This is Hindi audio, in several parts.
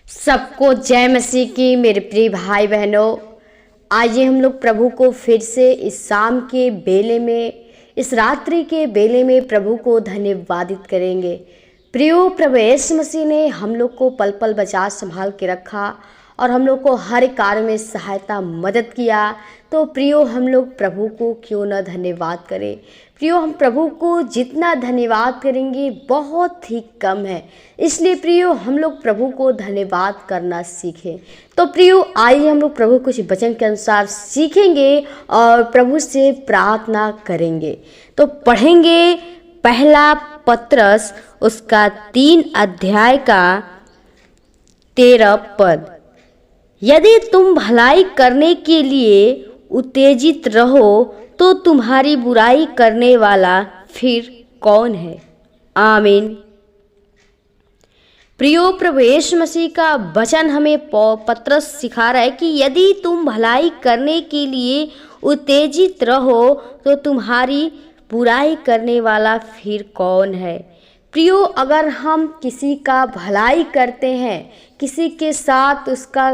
सबको जय मसीह की मेरे प्रिय भाई बहनों। आइए हम लोग प्रभु को फिर से इस शाम के बेले में, इस रात्रि के बेले में प्रभु को धन्यवादित करेंगे। प्रियो, प्रभु यीशु मसीह ने हम लोग को पल पल बचा संभाल के रखा और हम लोग को हर कार्य में सहायता मदद किया। तो प्रियो, हम लोग प्रभु को क्यों न धन्यवाद करें। प्रियो, हम प्रभु को जितना धन्यवाद करेंगे बहुत ही कम है। इसलिए प्रियो, हम लोग प्रभु को धन्यवाद करना सीखें। तो प्रियो, आइए हम लोग प्रभु कुछ वचन के अनुसार सीखेंगे और प्रभु से प्रार्थना करेंगे। तो पढ़ेंगे पहला पत्रस उसका 3 अध्याय का 13 पद। यदि तुम भलाई करने के लिए उत्तेजित रहो तो तुम्हारी बुराई करने वाला फिर कौन है। आमीन। प्रियो, प्रभु यीशु मसीह का वचन हमें पत्रस सिखा रहा है कि यदि तुम भलाई करने के लिए उत्तेजित रहो तो तुम्हारी बुराई करने वाला फिर कौन है। प्रियो, अगर हम किसी का भलाई करते हैं, किसी के साथ उसका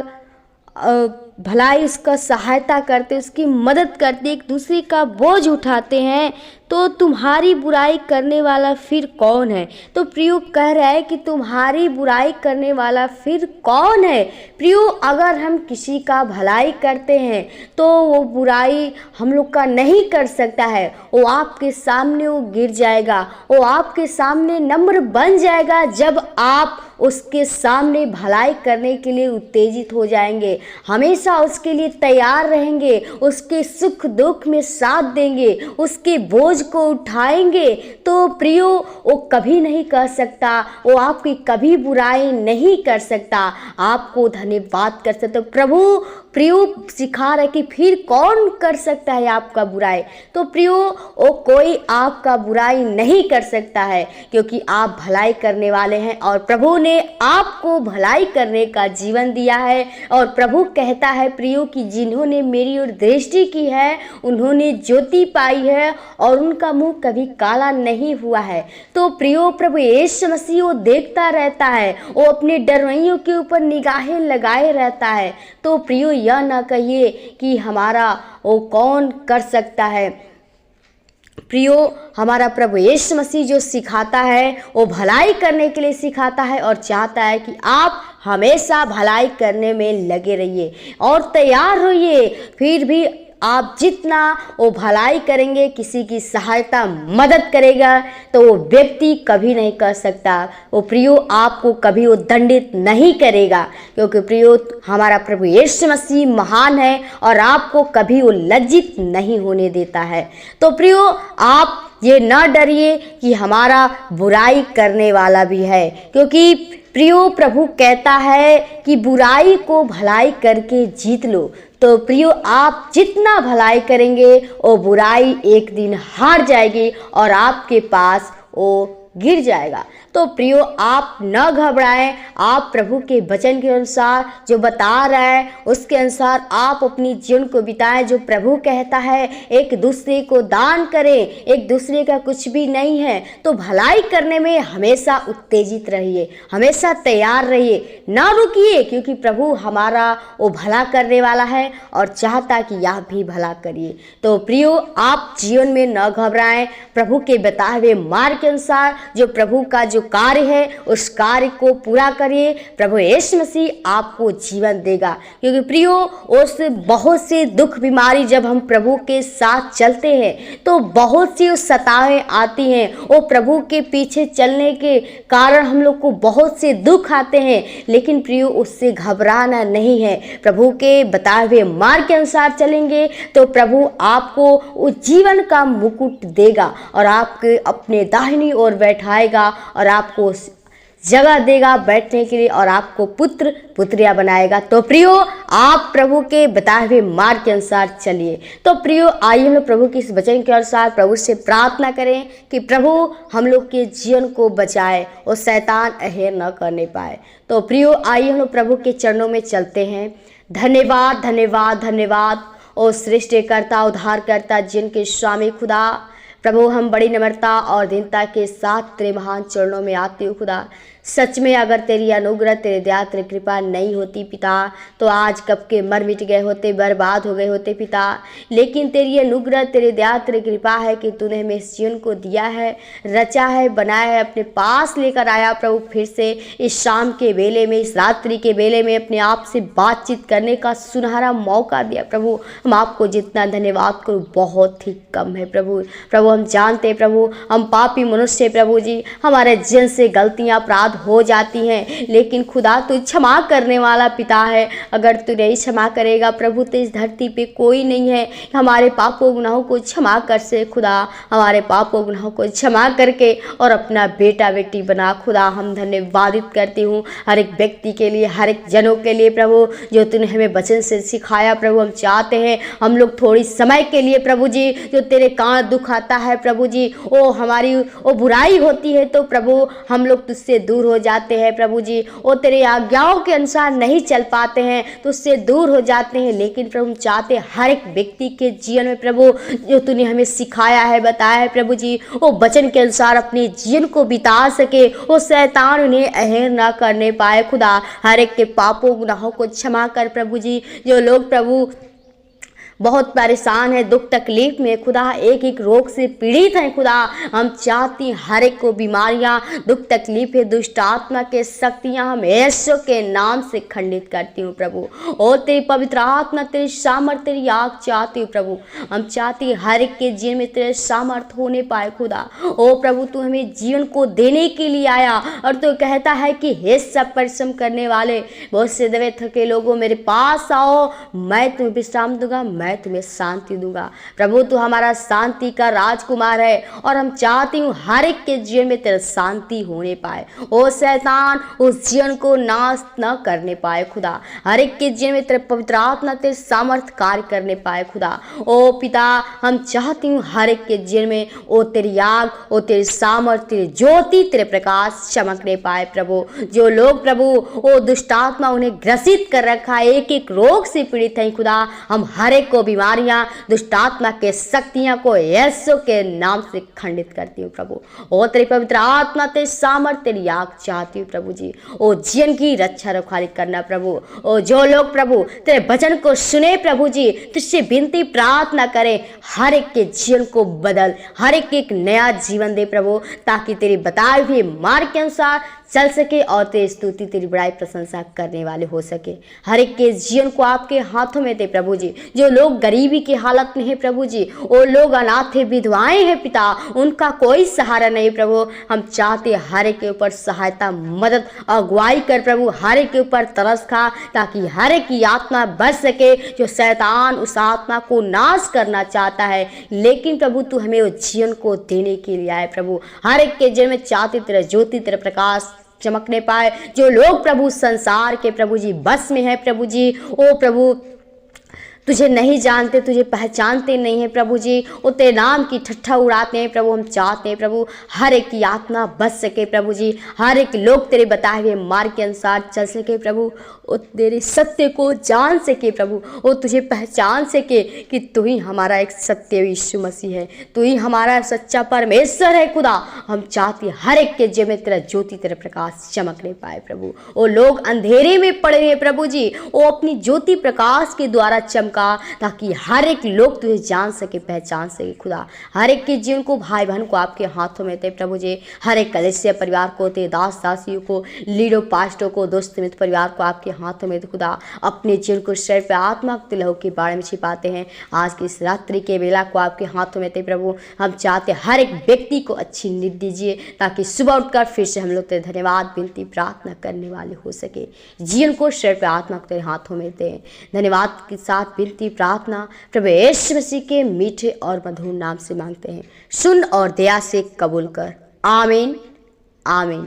भलाई, उसका सहायता करते, उसकी मदद करते, एक दूसरे का बोझ उठाते हैं, तो तुम्हारी बुराई करने वाला फिर कौन है। तो प्रियो कह रहा है कि तुम्हारी बुराई करने वाला फिर कौन है। प्रियो, अगर हम किसी का भलाई करते हैं तो वो बुराई हम लोग का नहीं कर सकता है। वो आपके सामने वो गिर जाएगा, वो आपके सामने नम्र बन जाएगा जब आप उसके सामने भलाई करने के लिए उत्तेजित हो जाएंगे, हमेशा उसके लिए तैयार रहेंगे, उसके सुख दुख में साथ देंगे, उसके बोझ को उठाएंगे। तो प्रियो, वो कभी नहीं कर सकता, वो आपकी कभी बुराई नहीं कर सकता, आपको धन्यवाद कर सकते। प्रभु प्रियो सिखा रहे कि फिर कौन कर सकता है आपका बुराई। तो प्रियो, वो कोई आपका बुराई नहीं कर सकता है क्योंकि आप भलाई करने वाले हैं और प्रभु ने आपको भलाई करने का जीवन दिया है। और प्रभु कहता है प्रियो कि जिन्होंने मेरी ओर दृष्टि की है उन्होंने ज्योति पाई है और उनका मुंह कभी काला नहीं हुआ है। तो प्रियो, प्रभु यीशु मसीह वो देखता रहता है, वो अपने डरवइयों के ऊपर निगाहें लगाए रहता है। तो प्रियो, यह ना कहिए कि हमारा वो कौन कर सकता है। प्रियो, हमारा प्रभु यीशु मसीह जो सिखाता है वो भलाई करने के लिए सिखाता है और चाहता है कि आप हमेशा भलाई करने में लगे रहिए और तैयार रहिए। फिर भी आप जितना वो भलाई करेंगे, किसी की सहायता मदद करेगा, तो वो व्यक्ति कभी नहीं कर सकता। वो प्रियो आपको कभी वो दंडित नहीं करेगा क्योंकि प्रियो हमारा प्रभु यीशु मसीह महान है और आपको कभी वो लज्जित नहीं होने देता है। तो प्रियो, आप ये न डरिए कि हमारा बुराई करने वाला भी है, क्योंकि प्रियो प्रभु कहता है कि बुराई को भलाई करके जीत लो। तो प्रियो, आप जितना भलाई करेंगे वो बुराई एक दिन हार जाएगी और आपके पास वो गिर जाएगा। तो प्रियो, आप न घबराएं, आप प्रभु के वचन के अनुसार जो बता रहा है उसके अनुसार आप अपनी जीवन को बिताएं। जो प्रभु कहता है एक दूसरे को दान करें, एक दूसरे का कुछ भी नहीं है। तो भलाई करने में हमेशा उत्तेजित रहिए, हमेशा तैयार रहिए, ना रुकिए, क्योंकि प्रभु हमारा वो भला करने वाला है और चाहता कि आप भी भला करिए। तो प्रियो, आप जीवन में न घबराएं, प्रभु के बताए हुए मार्ग के अनुसार जो प्रभु का जो कार्य है उस कार्य को पूरा करिए। प्रभु यीशु मसीह आपको जीवन देगा, क्योंकि प्रियो उस बहुत से दुख बीमारी जब हम प्रभु के साथ चलते हैं तो बहुत सी सताएं आती हैं। वो प्रभु के पीछे चलने के कारण हम लोग को बहुत से दुख आते हैं, लेकिन प्रियो उससे घबराना नहीं है। प्रभु के बताए हुए मार्ग के अनुसार चलेंगे तो प्रभु आपको उस जीवन का मुकुट देगा और आपके अपने दाहिनी ओर बैठाएगा और आपको जगह देगा बैठने के लिए और आपको पुत्र पुत्रियां बनाएगा। तो प्रियो, आप प्रभु के बताए हुए मार्ग के अनुसार चलिए। तो प्रियो, आइए हम लोग प्रभु की इस वचन के अनुसार प्रभु से प्रार्थना करें कि प्रभु हम लोग के जीवन को बचाए और शैतान अहेर न करने पाए। तो प्रियो, आइए हम लोग प्रभु के चरणों में चलते हैं। धन्यवाद धन्यवाद धन्यवाद ओ सृष्टिकर्ता, उद्धारकर्ता, जिनके स्वामी खुदा। प्रभु, हम बड़ी नम्रता और दीनता के साथ तेरे महान चरणों में आते हो खुदा। सच में अगर तेरी अनुग्रह, तेरी दया, तेरी कृपा नहीं होती पिता, तो आज कब के मर मिट गए होते, बर्बाद हो गए होते पिता। लेकिन तेरी अनुग्रह, तेरी दया, तेरी कृपा है कि तूने हमें इस जीवन को दिया है, रचा है, बनाया है, अपने पास लेकर आया प्रभु। फिर से इस शाम के बेले में, इस रात्रि के बेले में अपने आप से बातचीत करने का सुनहरा मौका दिया प्रभु। हम आपको जितना धन्यवाद करूँ बहुत ही कम है प्रभु। प्रभु हम जानते प्रभु, हम पापी मनुष्य प्रभु जी, हमारे जीवन से गलतियाँ अपराध हो जाती हैं, लेकिन खुदा तू क्षमा करने वाला पिता है। अगर तू नहीं क्षमा करेगा प्रभु, तो इस धरती पे कोई नहीं है हमारे पापों गुनाहों को क्षमा कर से। खुदा हमारे पापों गुनाहों को क्षमा करके और अपना बेटा बेटी बना। खुदा हम धन्यवादित करती हूँ हर एक व्यक्ति के लिए, हर एक जनों के लिए प्रभु, जो तूने हमें वचन से सिखाया प्रभु। हम चाहते हैं हम लोग थोड़ी समय के लिए प्रभु जी, जो तेरे कान दुखाता है प्रभु जी, वो हमारी वो बुराई होती है, तो प्रभु हम लोग तुझसे दूर हो जाते हैं प्रभु जी। वो तेरे आज्ञाओं के अनुसार नहीं चल पाते हैं तो उससे दूर हो जाते हैं। लेकिन प्रभु हम चाहते हैं हर एक व्यक्ति के जीवन में प्रभु, जो तूने हमें सिखाया है, बताया है प्रभु जी, वो वचन के अनुसार अपने जीवन को बिता सके, वो शैतान उन्हें अहेर ना करने पाए। खुदा हर एक के पापों गुनाहों को क्षमा कर प्रभु जी। जो लोग प्रभु बहुत परेशान है, दुख तकलीफ में खुदा, एक एक रोग से पीड़ित हैं खुदा, हम चाहती हर एक को बीमारियां, दुख तकलीफ है, दुष्ट आत्मा के शक्तियां हम यीशु के नाम से खंडित करती हूँ प्रभु। और तेरी पवित्र आत्मा, तेरी सामर्थ, तेरी आग चाहती हूँ प्रभु। हम चाहती हर एक के जीवन में तेरे सामर्थ होने पाए खुदा। ओ प्रभु तू हमें जीवन को देने के लिए आया और तू कहता है कि हे सब परिश्रम करने वाले, बहुत से दबे थके लोगों, मेरे पास आओ, मैं तुम्हें विश्राम दूंगा, मैं तुम्हें शांति दूंगा। प्रभु तू हमारा शांति का राजकुमार है और हम चाहती हूँ हर एक के जीवन में तेरा शांति होने पाए। ओ शैतान उस जीवन को नाश न करने पाए खुदा। हर एक के जीवन में तेरे पवित्र आत्मा तेरे सामर्थ कार्य करने पाए खुदा। ओ पिता हम चाहती हूँ हर एक के जीवन में ओ तेरी आग, ओ तेरी सामर्थ, तेरी ज्योति, तेरे प्रकाश चमकने पाए प्रभु। जो लोग प्रभु ओ दुष्ट आत्मा उन्हें ग्रसित कर रखा है, एक एक रोग से पीड़ित है खुदा, हम हर एक बीमारियां, दुष्ट आत्मा के शक्तियां को यीशु के नाम से खंडित करती हूँ प्रभु। ओ तेरी पवित्र आत्मा, तेरी सामर्थ, तेरी आग चाहती हूँ प्रभु जी। ओ जीवन की रक्षा रखवाली करना प्रभु। ओ जो लोग प्रभु तेरे वचन को सुने प्रभु जी, तुझसे विनती प्रार्थना करें, हर एक के जीवन को बदल, हर एक नया जीवन दे प्रभु, ताकि तेरी बताए हुए मार्ग के अनुसार चल सके और तेरी स्तुति, तेरी बड़ाई, प्रशंसा करने वाले हो सके। हर एक के जीवन को आपके हाथों में दे प्रभु जी। जो लोग गरीबी की हालत में है प्रभु जी, वो लोग अनाथ है, विधवाएं हैं पिता, उनका कोई सहारा नहीं प्रभु। हम चाहते हर एक के ऊपर सहायता, मदद, अगुवाई कर प्रभु, हर एक के ऊपर तरस खा, ताकि हर एक की आत्मा बच सके। जो शैतान उस आत्मा को नाश करना चाहता है, लेकिन प्रभु तू हमें उस जीवन को देने के लिए आए प्रभु। हर एक के जीवन में चाहते तेरा ज्योति, तेरा प्रकाश चमकने पाए। जो लोग प्रभु संसार के प्रभु जी बस में है प्रभु जी, ओ प्रभु तुझे नहीं जानते, तुझे पहचानते नहीं है प्रभु जी, वो तेरे नाम की ठट्ठा उड़ाते हैं प्रभु। हम चाहते हैं प्रभु हर एक की आत्मा बच सके प्रभु जी, हर एक लोग तेरे बताए हुए मार्ग के अनुसार चल सके प्रभु, वो तेरे सत्य को जान सके प्रभु, वो तुझे पहचान सके कि तू ही हमारा एक सत्य यीशु मसीह है, तू ही हमारा सच्चा परमेश्वर है खुदा। हम चाहते हैं हर एक के जीवन में तेरा ज्योति, तेरा प्रकाश चमकने पाए प्रभु। वो लोग अंधेरे में पड़े हैं प्रभु जी, वो अपनी ज्योति प्रकाश के द्वारा चमका, ताकि हर एक लोग तुझे जान सके, पहचान सके खुदा। हर एक के जीवन को, भाई बहन को आपके हाथों में थे प्रभु जी। हर एक कलीसिया परिवार को, तेरे दास दासियों को, लीडो पास्टों को, दोस्त मित्र परिवार को आपके हाथों में थे खुदा। अपने जीवन को शरीर पे आत्मा के लहू के बारे में छिपाते हैं। आज की इस रात्रि के बेला को आपके हाथों में थे प्रभु। हम चाहते हर एक व्यक्ति को अच्छी नींद दीजिए, ताकि सुबह उठकर फिर से हम लोग तेरे धन्यवाद, विनती, प्रार्थना करने वाले हो सके। जीवन को शरीर पे आत्मा तेरे हाथों में थे। धन्यवाद के साथ विनती प्रार्थना प्रभु यीशु मसीह के मीठे और मधुर नाम से मांगते हैं। सुन और दया से कबूल कर। आमीन, आमीन।